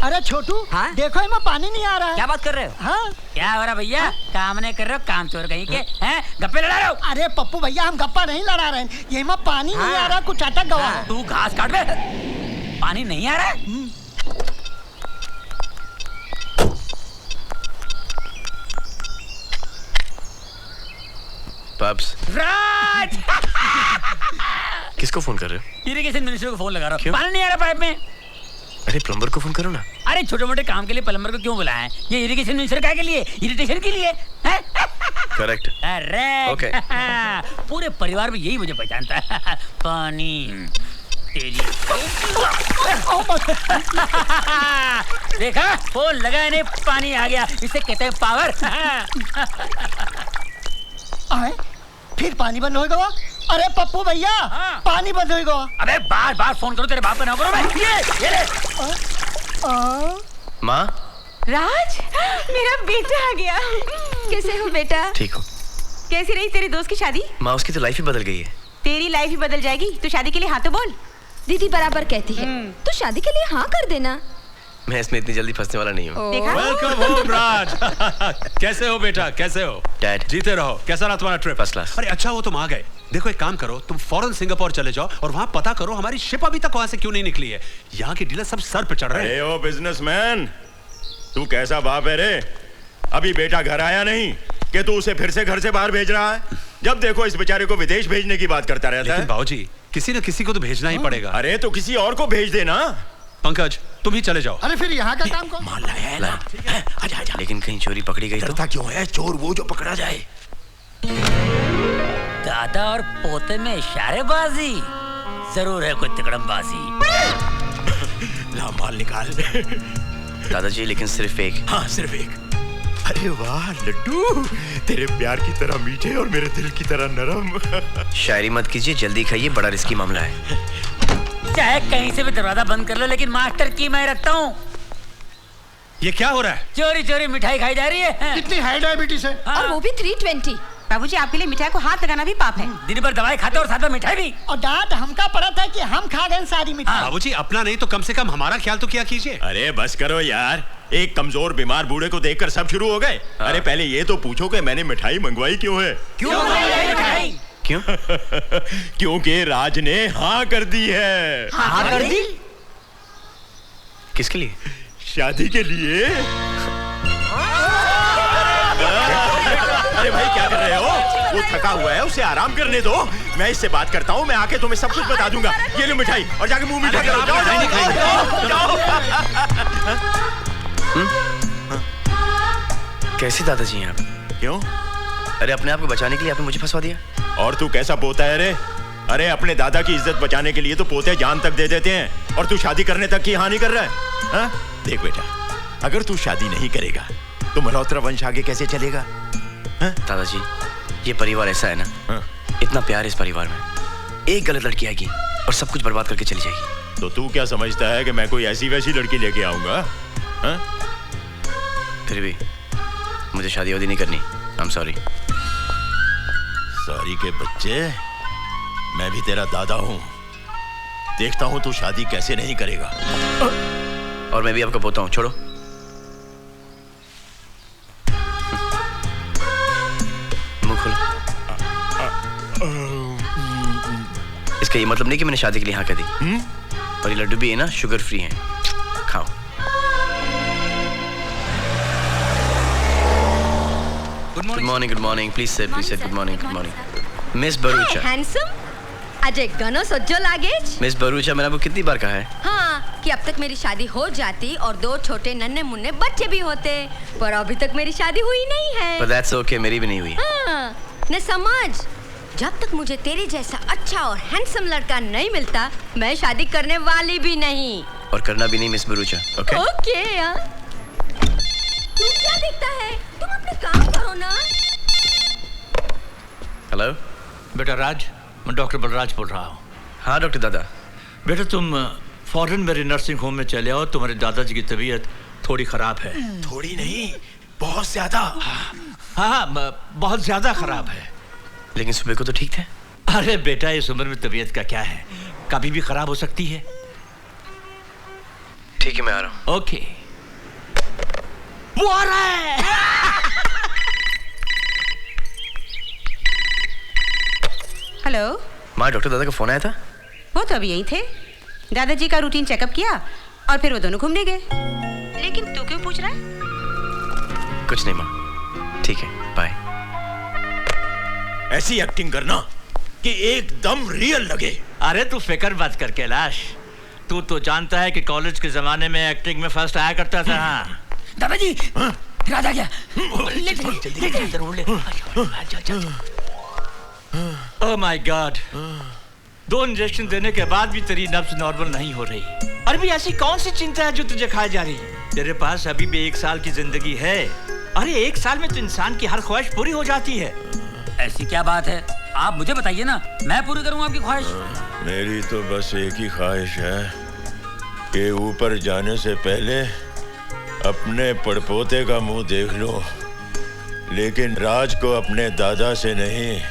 अरे छोटू, हाँ? देखो इसमें पानी नहीं आ रहा है। क्या बात कर रहे हो? हाँ? क्या हो रहा भैया? काम नहीं कर रहे हो, काम चोर कहीं के हैं? गप्पे लड़ा रहे हो? अरे पप्पू भैया, हम गप्पा नहीं लड़ा रहे हैं, ये में पानी नहीं आ रहा, कुछ अटक गवा है। तू घास काट बे। पानी नहीं आ रहा है? पब्स। राज! किसको फोन कर रहे हो? इरिगेशन मिनिस्टर को फोन लगा रहा हूँ। क्यों? पानी नहीं आ रहा पाइप में। अरे प्लम्बर को फोन करो ना। अरे छोटे मोटे काम के लिए प्लम्बर को क्यों बुलाया है? ये इरिगेशन मिनिस्टर क्या के लिए? इरिटेशन के लिए? करेक्ट। अरे ओके। पूरे परिवार में यही मुझे पहचानता है। पानी तेरी देखा, फोन लगाया नहीं, पानी आ गया। इसे कहते हैं पावर। आए? फिर पानी बंद हो गया। अरे पप्पू भैया, हाँ। पानी बंद हो गया। अबे बार बार फोन करो, तेरे बाप का ना करो। मैं ये ले। माँ। राज, मेरा बेटा आ गया। कैसे हो बेटा? ठीक हो। कैसी रही तेरे दोस्त की शादी? माँ, उसकी तो लाइफ ही बदल गई है। तेरी लाइफ ही बदल जाएगी। तू शादी के लिए हाँ तो बोल। दीदी बराबर कहती है, तो शादी के लिए हाँ कर देना। मैं इसमें इतनी जल्दी फंसने वाला नहीं हूँ। देखा? वेलकम होम राज। कैसे हो बेटा, कैसे हो? डैड। जीते रहो। कैसा रहा तुम्हारा ट्रिप? First class. अरे अच्छा, वो तुम आ गए। देखो एक काम करो, तुम फौरन सिंगापुर चले जाओ और वहाँ पता करो हमारी शिप अभी तक वहाँ से क्यों नहीं निकली है। यहाँ के डीलर सब सर पे चढ़ रहे हैं। ओ बिजनेसमैन, तू कैसा बाप है रे? अभी बेटा घर आया नहीं कि तू उसे फिर से घर से बाहर भेज रहा है? जब देखो इस बेचारे को विदेश भेजने की बात करता रहता है। लेकिन बाबूजी, किसी न किसी को तो भेजना ही पड़ेगा। अरे तो किसी और को भेज देना। पंकज, तुम ही चले जाओ। अरे फिर यहाँ का काम कौन? आजा आजा। लेकिन कहीं चोरी पकड़ी गई तो? डरता क्यों है? चोर वो जो पकड़ा जाए। दादा और पोते में इशारेबाजी जरूर है, कोई तिकड़मबाजी। ला माल निकाल। दादाजी, लेकिन सिर्फ एक। हाँ, सिर्फ एक। अरे वाह लड्डू, तेरे प्यार की तरह मीठे और मेरे दिल की तरह नरम। शायरी मत कीजिए, जल्दी खाइए, बड़ा रिस्की मामला है। चाहे कहीं से भी दरवाजा बंद कर लो, लेकिन मास्टर की मैं रखता हूँ। ये क्या हो रहा है? चोरी चोरी मिठाई खाई जा रही है। कितनी हाई डायबिटीज है। और वो भी 320। बाबूजी, आपके लिए मिठाई को हाथ लगाना भी पाप है। दिन भर दवाई खाते और साथ में मिठाई भी। और डांट हमका पड़ा था कि हम खा गए सारी मिठाई। बाबूजी, अपना नहीं तो कम से कम हमारा ख्याल तो किया कीजिए। अरे बस करो यार, एक कमजोर बीमार बूढ़े को देखकर सब शुरू हो गए। अरे पहले ये तो पूछो कि मैंने मिठाई मंगवाई क्यों है? क्यों मिठाई? क्यों? क्योंकि राज ने हाँ कर दी है। हाँ कर दी? किसके लिए? शादी के लिए। अरे भाई क्या कर रहे हो? वो थका हुआ है, उसे आराम करने दो। मैं इससे बात करता हूँ, मैं आके तुम्हें सब कुछ बता दूंगा। ये लो मिठाई और जाके मुंह मीठा करो। जाओ जाओ जाओ। कैसे दादाजी हैं आप? क्यों? अरे अपने आप को बचाने के लिए आपने मुझे फंसवा दिया। और तू कैसा पोता है रे? अरे अपने दादा की इज्जत बचाने के लिए तो पोते जान तक दे देते हैं, और तू शादी करने तक की हानि कर रहा है। हाँ? देख बेटा, अगर तू शादी नहीं करेगा तो मल्होत्रा वंश आगे कैसे चलेगा? दादाजी, ये परिवार ऐसा है ना, इतना प्यार इस परिवार में, एक गलत लड़की आएगी और सब कुछ बर्बाद करके चली जाएगी। तो तू क्या समझता है कि मैं कोई ऐसी वैसी लड़की लेके आऊंगा? फिर भी मुझे शादी वादी नहीं करनी। I am sorry. सॉरी के बच्चे, मैं भी तेरा दादा हूँ। देखता हूँ तू शादी कैसे नहीं करेगा। और मैं भी आपका पोता हूँ, छोड़ो। मुंह खोलो। इसका ये मतलब नहीं कि मैंने शादी के लिए हाँ कह दी। और ये लड्डू भी है ना, शुगर फ्री हैं, खाओ। Good morning please sir, good morning. Miss Bharucha. Handsome Ajay गनो सज्जो लागेज। मिस भरूचा, मैंने आपको कितनी बार कहा है हाँ, कि अब तक मेरी शादी हो जाती और 2 छोटे नन्हे मुन्ने बच्चे भी होते, पर अभी तक मेरी शादी हुई नहीं है। But that's okay, मेरी भी नहीं हुई। हाँ, न समझ, जब तक मुझे तेरे जैसा अच्छा और हैंडसम लड़का नहीं मिलता, मैं शादी करने वाली भी नहीं। और करना भी नहीं मिस भरूचा। ओके? ओके यार। तुम क्या दिखता है? तुम अपने काम करो ना। हेलो बेटा राज, मैं डॉक्टर बलराज बोल रहा हूँ। हाँ डॉक्टर दादा। बेटा तुम फौरन मेरे नर्सिंग होम में चले आओ, तुम्हारे दादाजी की तबीयत थोड़ी खराब है। थोड़ी नहीं, बहुत ज्यादा। हाँ, बहुत ज्यादा खराब है। लेकिन सुबह को तो ठीक थे। अरे बेटा, इस उम्र में तबीयत का क्या है, कभी भी खराब हो सकती है। ठीक है, मैं आ रहा हूँ। ओके। वो आ रहा है। हेलो माँ, डॉक्टर दादा का फोन आया था। वो तो अभी यही थे। दादाजी का रूटीन चेकअप किया और फिर वो दोनों घूमने गए। लेकिन तू क्यों पूछ रहा है? कुछ नहीं माँ, ठीक है, बाय। ऐसी एक्टिंग करना कि एकदम रियल लगे। अरे तू फिक्र मत कर कैलाश, तू तो जानता है कि कॉलेज के जमाने में एक्टिंग में फर्स्ट आया करता था। हाँ। दादाजी, राजा गया। ओह माय गॉड, 2 इंजेक्शन देने के बाद भी तेरी नब्ज नॉर्मल नहीं हो रही। अरे भी ऐसी कौन सी चिंता है जो तुझे खाई जा रही है? तेरे पास अभी भी 1 साल की जिंदगी है। अरे 1 साल में तो इंसान की हर ख्वाहिश पूरी हो जाती है। ऐसी क्या बात है, आप मुझे बताइए ना, मैं पूरी करूंगा आपकी ख्वाहिश। मेरी तो बस एक ही ख्वाहिश है कि ऊपर जाने से पहले अपने पड़पोते का मुंह देख लो, लेकिन राज को अपने दादा से नहीं,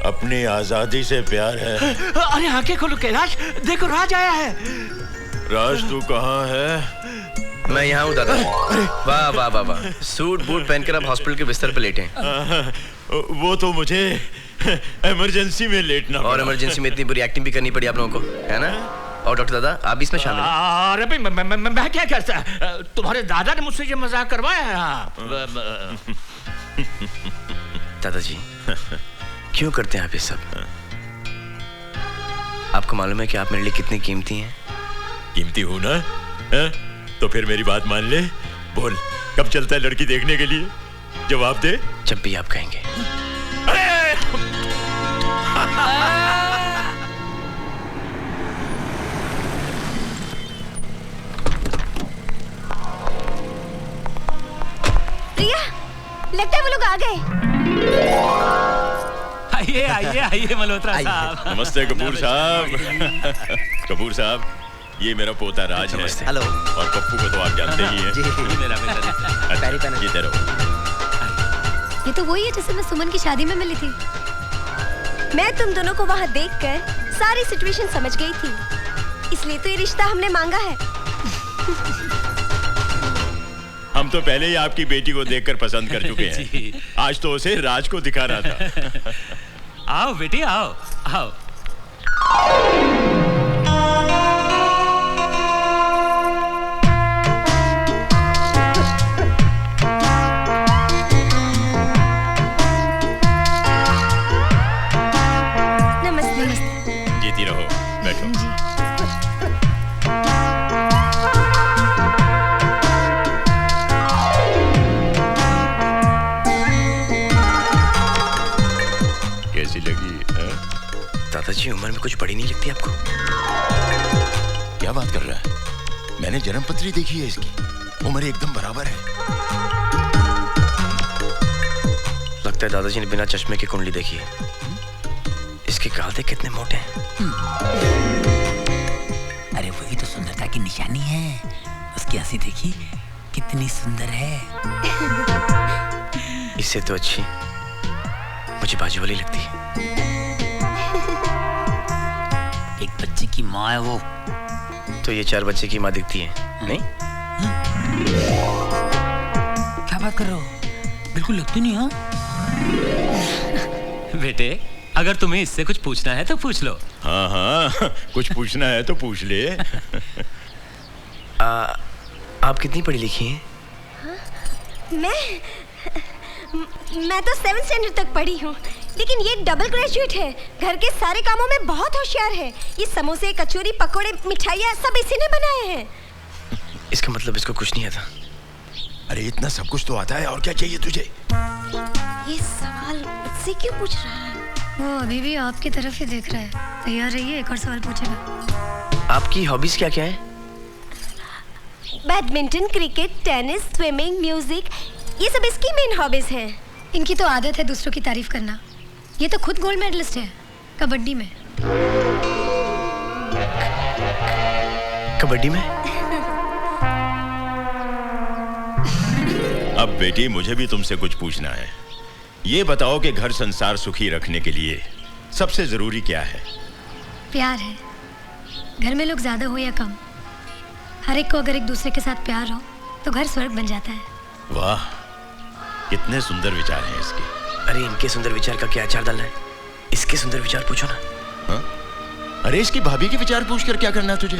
अपनी आजादी से प्यार है। अरे आंखें खोलो कैलाश, देखो राज आया है। राज तू कहाँ है? मैं यहाँ हूँ दादा। वाह वाह वाह वाह, सूट बूट पहनकर आप हॉस्पिटल के बिस्तर पर लेटे हैं। वो तो मुझे इमरजेंसी में लेटना और इमरजेंसी में इतनी बुरी एक्टिंग भी करनी पड़ी आप लोगों को, है ना? और डॉक्टर दादा, आप भी इसमें शामिल हैं। अरे भाई मैं क्या करता, तुम्हारे दादा ने मुझसे ये मजाक करवाया है। दादाजी, क्यों करते हैं आप ये सब? आपको मालूम है कि आप मेरे लिए कितनी कीमती हैं? कीमती हूँ ना? है? तो फिर मेरी बात मान ले। बोल, कब चलता है लड़की देखने के लिए? जवाब दे। जब भी आप कहेंगे। प्रिया, लगता है वो लोग आ गए। आइए आइए आइए मल्होत्रा साहब। नमस्ते कपूर साहब। कपूर साहब, ये मेरा पोता राज है। हेलो। और पप्पू को तो आप जानते ही हैं। ये मेरा बेटा। ये तेरा। ये तो वही है जिसे मैं सुमन की शादी में मिली थी। मैं तुम दोनों को वहाँ देखकर सारी सिचुएशन समझ गई थी, इसलिए तो ये रिश्ता हमने मांगा है। हम तो पहले ही आपकी बेटी को देखकर पसंद कर चुके हैं। आज तो उसे राज को दिखा रहा था। आओ बेटी, आओ आओ। जीती रहो, बैठो। कैसी लगी? दादाजी, उम्र में कुछ बड़ी नहीं लगती आपको? क्या बात कर रहा है? मैंने जन्मपत्री देखी है इसकी, उम्र एकदम बराबर है। लगता है दादाजी ने बिना चश्मे की कुंडली देखी है। इसके गाल देख कितने मोटे हैं। अरे वही तो सुंदरता की निशानी है। उसकी हंसी देखी कितनी सुंदर है। इससे तो अच्छी मुझे बाजू वाली लगती है। एक बच्चे की माँ है वो। तो ये 4 बच्चे की माँ दिखती है, नहीं? क्या बात कर रहे हो? बिल्कुल लगती नहीं। हाँ बेटे, अगर तुम्हें इससे कुछ पूछना है तो पूछ लो। हाँ हाँ, कुछ पूछना है तो पूछ ले। आप कितनी पढ़ी लिखी हैं? मैं तो 7th स्टैंडर्ड तक पढ़ी हूँ, लेकिन ये डबल ग्रेजुएट है। घर के सारे कामों में बहुत होशियार है। ये समोसे, कचौरी, पकोड़े, मिठाइयाँ सब इसी ने बनाए हैं। इसका मतलब इसको कुछ नहीं आता। अरे इतना सब कुछ तो आता है, और क्या चाहिए तुझे? ये सवाल मुझसे क्यों पूछ रहा है? वो अभी भी आपकी तरफ ही देख रहा है। तैयार रहिए, एक और सवाल पूछेगा। आपकी हॉबीज क्या क्या है? Badminton, cricket, tennis, swimming, music, ये सब इसकी मेन हॉबीज हैं। इनकी तो आदत है दूसरों की तारीफ करना। ये तो खुद गोल्ड मेडलिस्ट है कबड्डी में। कबड्डी में? अब बेटी, मुझे भी तुमसे कुछ पूछना है। ये बताओ कि घर संसार सुखी रखने के लिए सबसे जरूरी क्या है? प्यार है। घर में लोग ज्यादा हो या कम, हर एक को अगर एक दूसरे के साथ प्यार हो तो घर स्वर्ग बन जाता है। वाह, कितने सुंदर विचार हैं इसके। अरे इनके सुंदर विचार का क्या अचार डालना है? इसके सुंदर विचार पूछो ना। हाँ? अरे इसकी भाभी के विचार पूछ कर क्या करना है तुझे?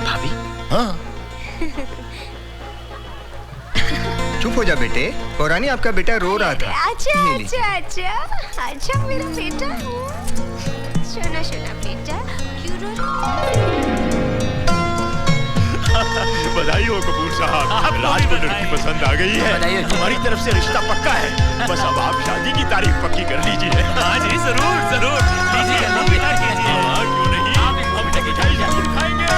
भाभी? हाँ। चुप हो जा बेटे, पौरानी आपका बेटा रो रहा था। अच्छा अच्छा अच्छा अच्छा मेरा बेटा। सुना सुना बेटा, क्यों रो रहा? बधाई हो कपूर साहब, राज को लड़की पसंद आ गई है। हमारी तरफ से रिश्ता पक्का है, बस अब आप शादी की तारीख पक्की कर लीजिए। हाँ जी, जरूर जरूर। लीजिए